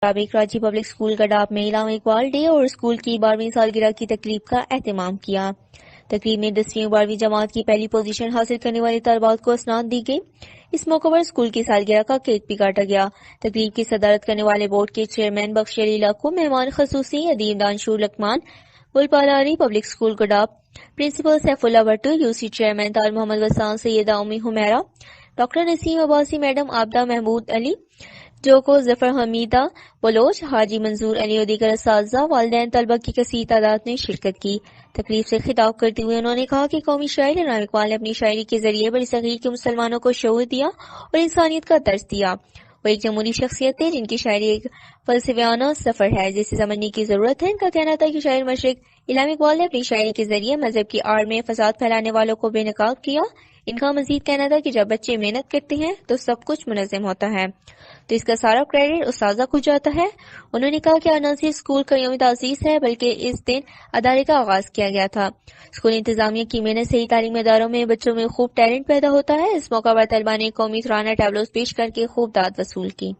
Karachi public school Gadap میں علامہ Iqbal day اور school کی 12ویں سالگرہ کی تقریب کا اہتمام کیا۔ تقریب میں 10ویں اور 12ویں جماعت کی پہلی پوزیشن حاصل کرنے والی طالبات کو اسناد دی گئی۔ اس موقع پر اسکول کی سالگرہ کا کیک بھی کاٹا گیا۔ تقریب کی صدارت کرنے والے بورڈ کے چیئرمین بخش علی لاکھو، مہمان خصوصی ادیب دانشور لقمان، گلپالاری public school Gadap, principal Saifullah Bhutto, U C chairman Tahir Muhammad Wasam, Syeda Ummi Humaira, doctor Naseem Abbasi madam, Abida Mahmood Ali, جوکو ظفر حمیدہ بلوچ، حاجی منظور علی اور دیگر اساتذہ، والدین، طلبہ کی کثیر تعداد نے شرکت کی۔ تقریب سے خطاب کرتے ہوئے انہوں نے کہا کہ قومی شاعر علامہ اقبال نے اپنی شاعری کے ذریعے بڑی صغیر کے مسلمانوں کو شعور دیا اور انسانیت کا درس دیا۔ وہ ایک جمہوری شخصیت ہے جن کی شاعری ایک فلسفیانہ سفر ہے جسے سمجھنے کی ضرورت ہے۔ ان کا کہنا تھا کہ شاعر مشرق علامہ اقبال نے اپنی شاعری کے ذریعے مذہب کی آڑ میں فساد پھیلانے والوں کو بے نقاب کیا۔ ان کا مزید کہنا تھا کہ جب بچے محنت کرتے ہیں تو سب کچھ منظم ہوتا ہے، تو اس کا سارا کریڈٹ اساتذہ کو جاتا ہے۔ انہوں نے کہا کہ آج نہ صرف اسکول کا یوم تاسیس ہے بلکہ اس دن ادارے کا آغاز کیا گیا تھا۔ اسکول انتظامیہ کی محنت سے ہی تعلیمی اداروں میں بچوں میں خوب ٹیلنٹ پیدا ہوتا ہے۔ اس موقع پر طلباء نے قومی ترانہ ٹیبلوز پیش کر کے خوب داد وصول کی۔